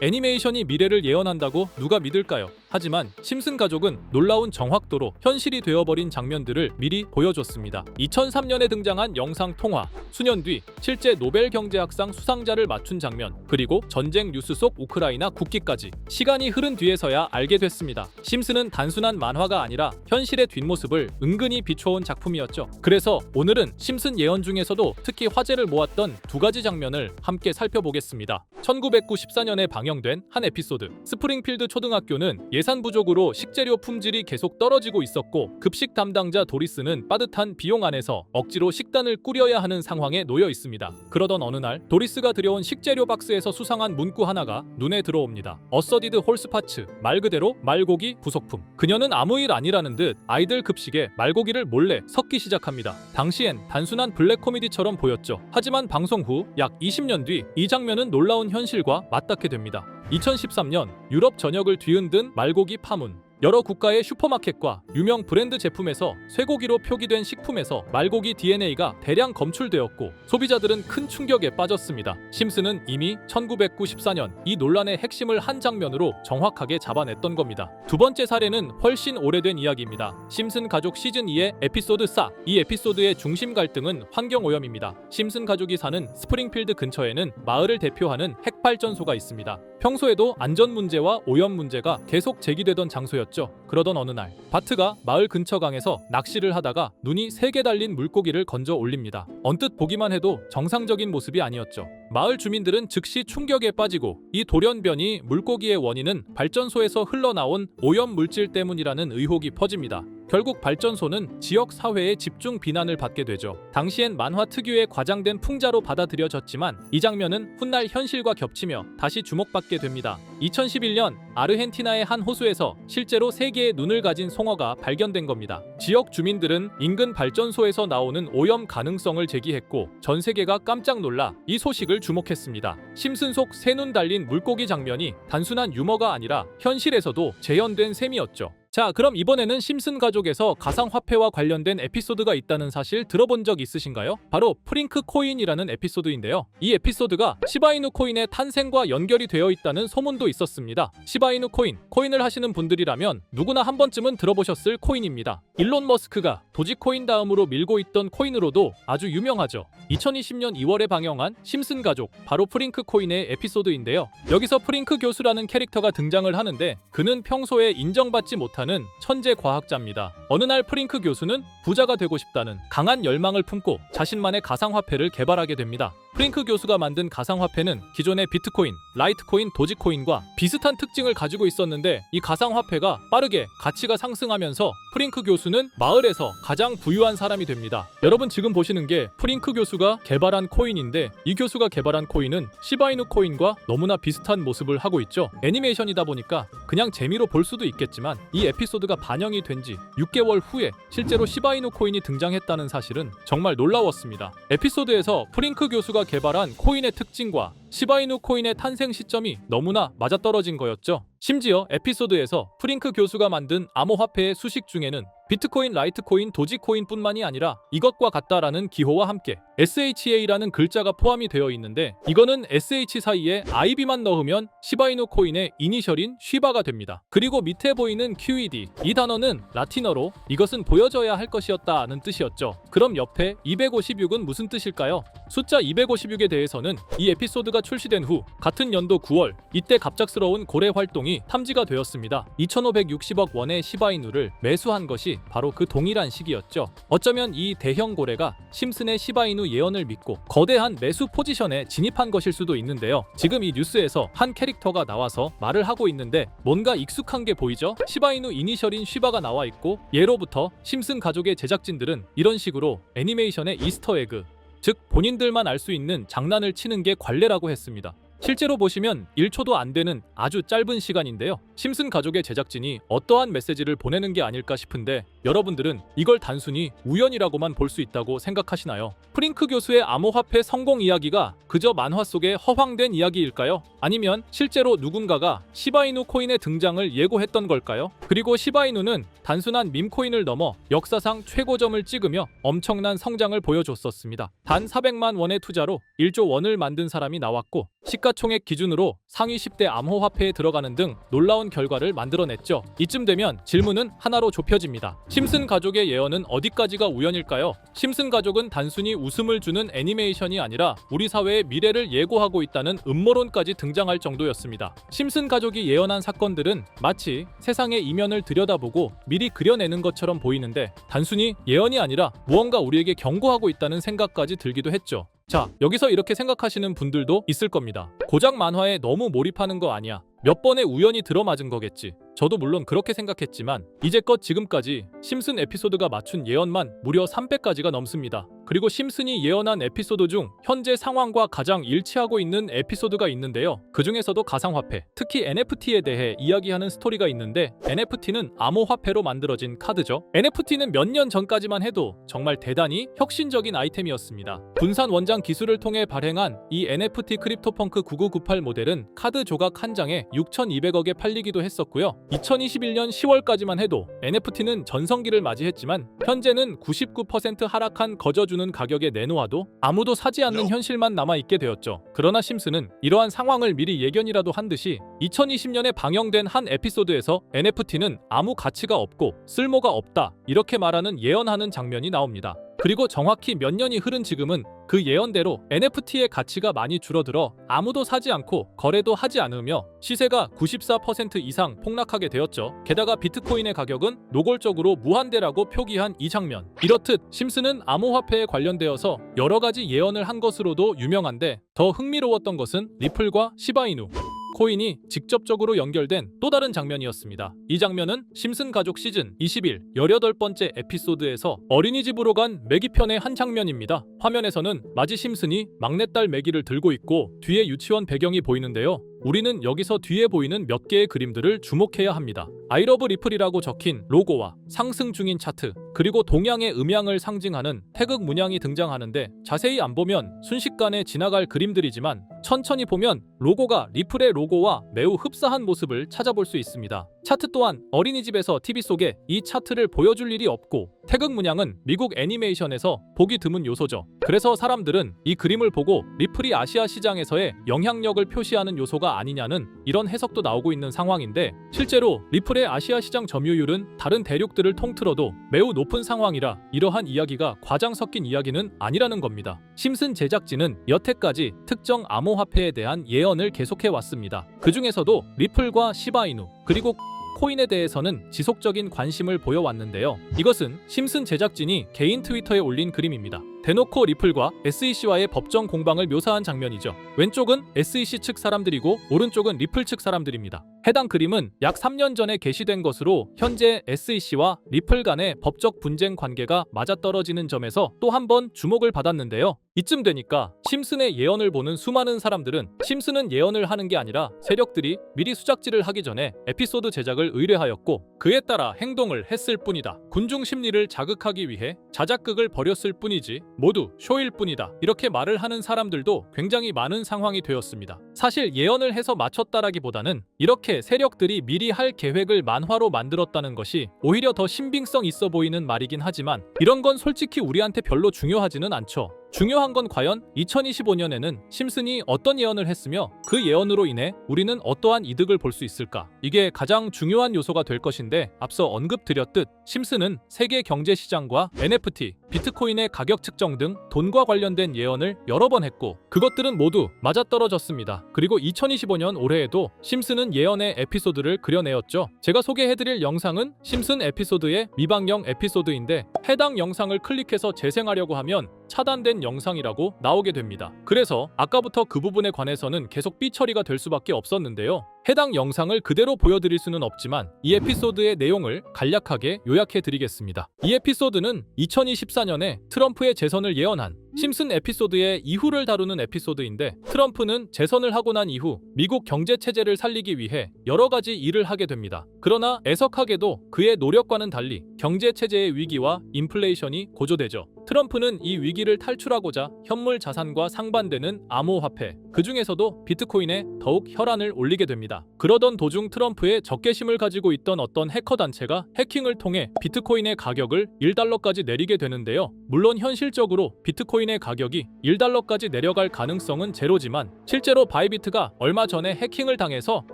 애니메이션이 미래를 예언한다고 누가 믿을까요? 하지만 심슨 가족은 놀라운 정확도로 현실이 되어버린 장면들을 미리 보여줬습니다. 2003년에 등장한 영상 통화, 수년 뒤 실제 노벨 경제학상 수상자를 맞춘 장면, 그리고 전쟁 뉴스 속 우크라이나 국기까지 시간이 흐른 뒤에서야 알게 됐습니다. 심슨은 단순한 만화가 아니라 현실의 뒷모습을 은근히 비춰온 작품이었죠. 그래서 오늘은 심슨 예언 중에서도 특히 화제를 모았던 두 가지 장면을 함께 살펴보겠습니다. 1994년에 방영된 한 에피소드, 스프링필드 초등학교는 예산 부족으로 식재료 품질이 계속 떨어지고 있었고 급식 담당자 도리스는 빠듯한 비용 안에서 억지로 식단을 꾸려야 하는 상황에 놓여 있습니다. 그러던 어느 날 도리스가 들여온 식재료 박스에서 수상한 문구 하나가 눈에 들어옵니다. 어서디드 홀스파츠, 말 그대로 말고기 부속품. 그녀는 아무 일 아니라는 듯 아이들 급식에 말고기를 몰래 섞기 시작합니다. 당시엔 단순한 블랙 코미디처럼 보였죠. 하지만 방송 후 약 20년 뒤 이 장면은 놀라운 현실과 맞닿게 됩니다. 2013년 유럽 전역을 뒤흔든 말고기 파문. 여러 국가의 슈퍼마켓과 유명 브랜드 제품에서 쇠고기로 표기된 식품에서 말고기 DNA가 대량 검출되었고 소비자들은 큰 충격에 빠졌습니다. 심슨은 이미 1994년 이 논란의 핵심을 한 장면으로 정확하게 잡아냈던 겁니다. 두 번째 사례는 훨씬 오래된 이야기입니다. 심슨 가족 시즌2의 에피소드 4. 이 에피소드의 중심 갈등은 환경오염입니다. 심슨 가족이 사는 스프링필드 근처에는 마을을 대표하는 핵발전소가 있습니다. 평소에도 안전 문제와 오염 문제가 계속 제기되던 장소였죠. 그러던 어느 날 바트가 마을 근처 강에서 낚시를 하다가 눈이 3개 달린 물고기를 건져 올립니다. 언뜻 보기만 해도 정상적인 모습이 아니었죠. 마을 주민들은 즉시 충격에 빠지고 이 돌연변이 물고기의 원인은 발전소에서 흘러나온 오염 물질 때문이라는 의혹이 퍼집니다. 결국 발전소는 지역 사회의 집중 비난을 받게 되죠. 당시엔 만화 특유의 과장된 풍자로 받아들여졌지만 이 장면은 훗날 현실과 겹치며 다시 주목받게 됩니다. 2011년 아르헨티나의 한 호수에서 실제로 3개의 눈을 가진 송어가 발견된 겁니다. 지역 주민들은 인근 발전소에서 나오는 오염 가능성을 제기했고 전 세계가 깜짝 놀라 이 소식을 주목했습니다. 심슨 속 3눈 달린 물고기 장면이 단순한 유머가 아니라 현실에서도 재현된 셈이었죠. 자, 그럼 이번에는 심슨 가족에서 가상화폐와 관련된 에피소드가 있다는 사실 들어본 적 있으신가요? 바로 프링크 코인이라는 에피소드인데요. 이 에피소드가 시바이누 코인의 탄생과 연결이 되어 있다는 소문도 있었습니다. 시바이누 코인을 하시는 분들이라면 누구나 한 번쯤은 들어보셨을 코인입니다. 일론 머스크가 도지코인 다음으로 밀고 있던 코인으로도 아주 유명하죠. 2020년 2월에 방영한 심슨 가족, 바로 프링크 코인의 에피소드인데요. 여기서 프링크 교수라는 캐릭터가 등장을 하는데 그는 평소에 인정받지 못하는 천재 과학자입니다. 어느 날 프링크 교수는 부자가 되고 싶다는 강한 열망을 품고 자신만의 가상화폐를 개발하게 됩니다. 프링크 교수가 만든 가상화폐는 기존의 비트코인, 라이트코인, 도지코인과 비슷한 특징을 가지고 있었는데 이 가상화폐가 빠르게 가치가 상승하면서 프링크 교수는 마을에서 가장 부유한 사람이 됩니다. 여러분 지금 보시는 게 프링크 교수가 개발한 코인인데 이 교수가 개발한 코인은 시바이누 코인과 너무나 비슷한 모습을 하고 있죠. 애니메이션이다 보니까 그냥 재미로 볼 수도 있겠지만 이 에피소드가 반영이 된 지 6개월 후에 실제로 시바이누 코인이 등장했다는 사실은 정말 놀라웠습니다. 에피소드에서 프링크 교수가 개발한 코인의 특징과 시바이누 코인의 탄생 시점이 너무나 맞아떨어진 거였죠. 심지어 에피소드에서 프링크 교수가 만든 암호화폐의 수식 중에는 비트코인, 라이트코인, 도지코인뿐만이 아니라 이것과 같다라는 기호와 함께 SHA라는 글자가 포함이 되어 있는데 이거는 SH 사이에 IB만 넣으면 시바이누 코인의 이니셜인 쉬바가 됩니다. 그리고 밑에 보이는 QED, 이 단어는 라틴어로 이것은 보여져야 할 것이었다는 뜻이었죠. 그럼 옆에 256은 무슨 뜻일까요? 숫자 256에 대해서는 이 에피소드가 출시된 후 같은 연도 9월 이때 갑작스러운 고래 활동이 탐지가 되었습니다. 2560억 원의 시바이누를 매수한 것이 바로 그 동일한 시기였죠. 어쩌면 이 대형 고래가 심슨의 시바이누 예언을 믿고 거대한 매수 포지션에 진입한 것일 수도 있는데요. 지금 이 뉴스에서 한 캐릭터가 나와서 말을 하고 있는데 뭔가 익숙한 게 보이죠? 시바이누 이니셜인 쉬바가 나와 있고 예로부터 심슨 가족의 제작진들은 이런 식으로 애니메이션의 이스터에그, 즉 본인들만 알 수 있는 장난을 치는 게 관례라고 했습니다. 실제로 보시면 1초도 안 되는 아주 짧은 시간인데요. 심슨 가족의 제작진이 어떠한 메시지를 보내는 게 아닐까 싶은데 여러분들은 이걸 단순히 우연이라고만 볼 수 있다고 생각하시나요? 프링크 교수의 암호화폐 성공 이야기가 그저 만화 속의 허황된 이야기일까요? 아니면 실제로 누군가가 시바이누 코인의 등장을 예고했던 걸까요? 그리고 시바이누는 단순한 밈코인을 넘어 역사상 최고점을 찍으며 엄청난 성장을 보여줬었습니다. 단 400만 원의 투자로 1조 원을 만든 사람이 나왔고 시가 시가총액 기준으로 상위 10대 암호화폐에 들어가는 등 놀라운 결과를 만들어냈죠. 이쯤 되면 질문은 하나로 좁혀집니다. 심슨 가족의 예언은 어디까지가 우연일까요? 심슨 가족은 단순히 웃음을 주는 애니메이션이 아니라 우리 사회의 미래를 예고하고 있다는 음모론까지 등장할 정도였습니다. 심슨 가족이 예언한 사건들은 마치 세상의 이면을 들여다보고 미리 그려내는 것처럼 보이는데 단순히 예언이 아니라 무언가 우리에게 경고하고 있다는 생각까지 들기도 했죠. 자, 여기서 이렇게 생각하시는 분들도 있을 겁니다. 고작 만화에 너무 몰입하는 거 아니야. 몇 번의 우연이 들어맞은 거겠지. 저도 물론 그렇게 생각했지만 이제껏 지금까지 심슨 에피소드가 맞춘 예언만 무려 300가지가 넘습니다. 그리고 심슨이 예언한 에피소드 중 현재 상황과 가장 일치하고 있는 에피소드가 있는데요. 그 중에서도 가상화폐, 특히 NFT에 대해 이야기하는 스토리가 있는데 NFT는 암호화폐로 만들어진 카드죠. NFT는 몇 년 전까지만 해도 정말 대단히 혁신적인 아이템이었습니다. 분산 원장 기술을 통해 발행한 이 NFT 크립토펑크 9998 모델은 카드 조각 한 장에 6,200억에 팔리기도 했었고요. 2021년 10월까지만 해도 NFT는 전성기를 맞이했지만 현재는 99% 하락한 거저주는 가격에 내놓아도 아무도 사지 않는 현실만 남아있게 되었죠. 그러나 심슨은 이러한 상황을 미리 예견이라도 한 듯이 2020년에 방영된 한 에피소드에서 NFT는 아무 가치가 없고 쓸모가 없다 이렇게 말하는 예언하는 장면이 나옵니다. 그리고 정확히 몇 년이 흐른 지금은 그 예언대로 NFT의 가치가 많이 줄어들어 아무도 사지 않고 거래도 하지 않으며 시세가 94% 이상 폭락하게 되었죠. 게다가 비트코인의 가격은 노골적으로 무한대라고 표기한 이 장면. 이렇듯 심슨은 암호화폐에 관련되어서 여러 가지 예언을 한 것으로도 유명한데 더 흥미로웠던 것은 리플과 시바이누 코인이 직접적으로 연결된 또 다른 장면이었습니다. 이 장면은 심슨 가족 시즌 21 18번째 에피소드에서 어린이집으로 간 매기 편의 한 장면입니다. 화면에서는 마지 심슨이 막내딸 매기를 들고 있고 뒤에 유치원 배경이 보이는데요. 우리는 여기서 뒤에 보이는 몇 개의 그림들을 주목해야 합니다. I love 리플이라고 적힌 로고와 상승 중인 차트, 그리고 동양의 음양을 상징하는 태극 문양이 등장하는데 자세히 안 보면 순식간에 지나갈 그림들이지만 천천히 보면 로고가 리플의 로고와 매우 흡사한 모습을 찾아볼 수 있습니다. 차트 또한 어린이집에서 TV 속에 이 차트를 보여줄 일이 없고 태극 문양은 미국 애니메이션에서 보기 드문 요소죠. 그래서 사람들은 이 그림을 보고 리플이 아시아 시장에서의 영향력을 표시하는 요소가 아니냐는 이런 해석도 나오고 있는 상황인데 실제로 리플의 아시아 시장 점유율은 다른 대륙들을 통틀어도 매우 높은 상황이라 이러한 이야기가 과장 섞인 이야기는 아니라는 겁니다. 심슨 제작진은 여태까지 특정 암호화폐에 대한 예언을 계속해 왔습니다. 그 중에서도 리플과 시바이누 그리고 코인에 대해서는 지속적인 관심을 보여왔는데요. 이것은 심슨 제작진이 개인 트위터에 올린 그림입니다. 대놓고 리플과 SEC와의 법정 공방을 묘사한 장면이죠. 왼쪽은 SEC 측 사람들이고 오른쪽은 리플 측 사람들입니다. 해당 그림은 약 3년 전에 게시된 것으로 현재 SEC와 리플 간의 법적 분쟁 관계가 맞아떨어지는 점에서 또 한 번 주목을 받았는데요. 이쯤 되니까 심슨의 예언을 보는 수많은 사람들은 심슨은 예언을 하는 게 아니라 세력들이 미리 수작질을 하기 전에 에피소드 제작을 의뢰하였고 그에 따라 행동을 했을 뿐이다. 군중 심리를 자극하기 위해 자작극을 벌였을 뿐이지 모두 쇼일 뿐이다. 이렇게 말을 하는 사람들도 굉장히 많은 상황이 되었습니다. 사실 예언을 해서 맞췄다라기보다는 이렇게 세력들이 미리 할 계획을 만화로 만들었다는 것이 오히려 더 신빙성 있어 보이는 말이긴 하지만 이런 건 솔직히 우리한테 별로 중요하지는 않죠. 중요한 건 과연 2025년에는 심슨이 어떤 예언을 했으며 그 예언으로 인해 우리는 어떠한 이득을 볼 수 있을까? 이게 가장 중요한 요소가 될 것인데 앞서 언급드렸듯 심슨은 세계 경제 시장과 NFT, 비트코인의 가격 측정 등 돈과 관련된 예언을 여러 번 했고 그것들은 모두 맞아떨어졌습니다. 그리고 2025년 올해에도 심슨은 예언의 에피소드를 그려내었죠. 제가 소개해드릴 영상은 심슨 에피소드의 미방영 에피소드인데 해당 영상을 클릭해서 재생하려고 하면 차단된 영상이라고 나오게 됩니다. 그래서 아까부터 그 부분에 관해서는 계속 삐처리가 될 수밖에 없었는데요. 해당 영상을 그대로 보여드릴 수는 없지만 이 에피소드의 내용을 간략하게 요약해드리겠습니다. 이 에피소드는 2024년에 트럼프의 재선을 예언한 심슨 에피소드의 이후를 다루는 에피소드인데 트럼프는 재선을 하고 난 이후 미국 경제 체제를 살리기 위해 여러 가지 일을 하게 됩니다. 그러나 애석하게도 그의 노력과는 달리 경제 체제의 위기와 인플레이션이 고조되죠. 트럼프는 이 위기를 탈출하고자 현물 자산과 상반되는 암호화폐, 그 중에서도 비트코인에 더욱 혈안을 올리게 됩니다. 했습니다. 그러던 도중 트럼프의 적개심을 가지고 있던 어떤 해커 단체가 해킹을 통해 비트코인의 가격을 1달러까지 내리게 되는데요. 물론 현실적으로 비트코인의 가격이 1달러까지 내려갈 가능성은 제로지만 실제로 바이비트가 얼마 전에 해킹을 당해서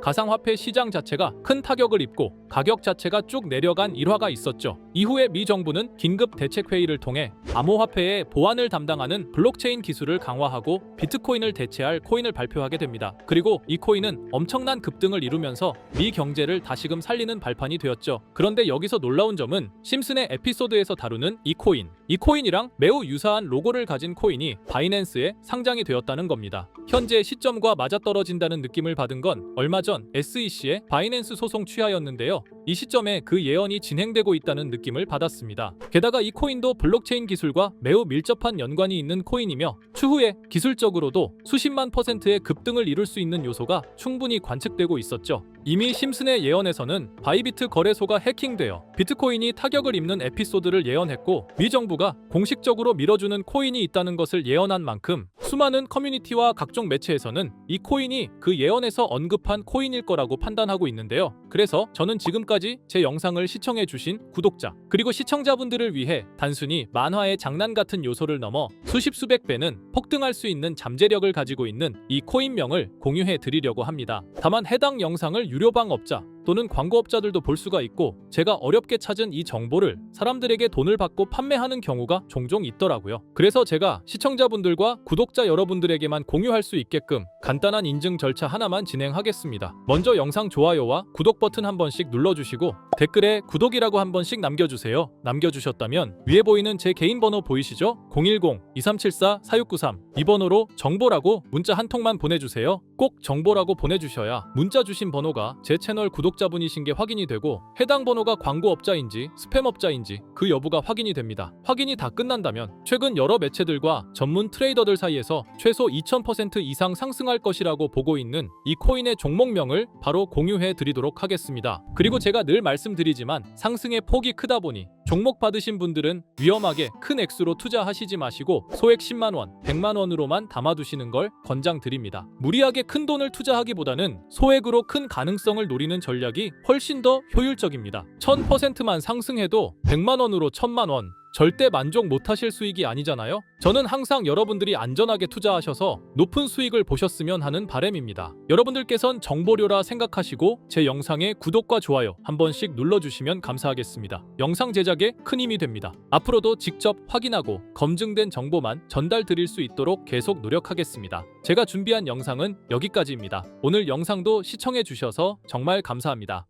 가상화폐 시장 자체가 큰 타격을 입고 가격 자체가 쭉 내려간 일화가 있었죠. 이후에 미 정부는 긴급 대책회의를 통해 암호화폐의 보안을 담당하는 블록체인 기술을 강화하고 비트코인을 대체할 코인을 발표하게 됩니다. 그리고 이 코인은 엄청난 급등을 이루면서 미 경제를 다시금 살리는 발판이 되었죠. 그런데 여기서 놀라운 점은 심슨의 에피소드에서 다루는 이 코인이랑 매우 유사한 로고를 가진 코인이 바이낸스에 상장이 되었다는 겁니다. 현재 시점과 맞아떨어진다는 느낌을 받은 건 얼마 전 SEC의 바이낸스 소송 취하였는데요. 이 시점에 그 예언이 진행되고 있다는 느낌을 받았습니다. 게다가 이 코인도 블록체인 기술과 매우 밀접한 연관이 있는 코인이며 추후에 기술적으로도 수십만 %의 급등을 이룰 수 있는 요소가 충분히 관측되고 있었죠. 이미 심슨의 예언에서는 바이비트 거래소가 해킹되어 비트코인이 타격을 입는 에피소드를 예언했고 미 정부가 공식적으로 밀어주는 코인이 있다는 것을 예언한 만큼 수많은 커뮤니티와 각종 매체에서는 이 코인이 그 예언에서 언급한 코인일 거라고 판단하고 있는데요. 그래서 저는 지금까지 제 영상을 시청해주신 구독자 그리고 시청자분들을 위해 단순히 만화의 장난 같은 요소를 넘어 수십 수백 배는 폭등할 수 있는 잠재력을 가지고 있는 이 코인명을 공유해 드리려고 합니다. 다만 해당 영상을 유료방업자 또는 광고업자들도 볼 수가 있고 제가 어렵게 찾은 이 정보를 사람들에게 돈을 받고 판매하는 경우가 종종 있더라고요. 그래서 제가 시청자분들과 구독자 여러분들에게만 공유할 수 있게끔 간단한 인증 절차 하나만 진행하겠습니다. 먼저 영상 좋아요와 구독 버튼 한 번씩 눌러주시고 댓글에 구독이라고 한 번씩 남겨주세요. 남겨주셨다면 위에 보이는 제 개인 번호 보이시죠? 010-2374-4693 이 번호로 정보라고 문자 한 통만 보내주세요. 꼭 정보라고 보내주셔야 문자 주신 번호가 제 채널 구독자분이신 게 확인이 되고 해당 번호가 광고업자인지 스팸업자인지 그 여부가 확인이 됩니다. 확인이 다 끝난다면 최근 여러 매체들과 전문 트레이더들 사이에서 최소 2000% 이상 상승할 것이라고 보고 있는 이 코인의 종목명을 바로 공유해 드리도록 하겠습니다. 그리고 제가 늘 말씀드리지만 상승의 폭이 크다 보니 종목 받으신 분들은 위험하게 큰 액수로 투자하시지 마시고 소액 10만원, 100만원으로만 담아두시는 걸 권장드립니다. 무리하게 큰 돈을 투자하기보다는 소액으로 큰 가능성을 노리는 전략이 훨씬 더 효율적입니다. 1000%만 상승해도 100만원으로 1000만원 절대 만족 못하실 수익이 아니잖아요. 저는 항상 여러분들이 안전하게 투자하셔서 높은 수익을 보셨으면 하는 바람입니다. 여러분들께선 정보료라 생각하시고 제 영상에 구독과 좋아요 한 번씩 눌러주시면 감사하겠습니다. 영상 제작에 큰 힘이 됩니다. 앞으로도 직접 확인하고 검증된 정보만 전달 드릴 수 있도록 계속 노력하겠습니다. 제가 준비한 영상은 여기까지입니다. 오늘 영상도 시청해 주셔서 정말 감사합니다.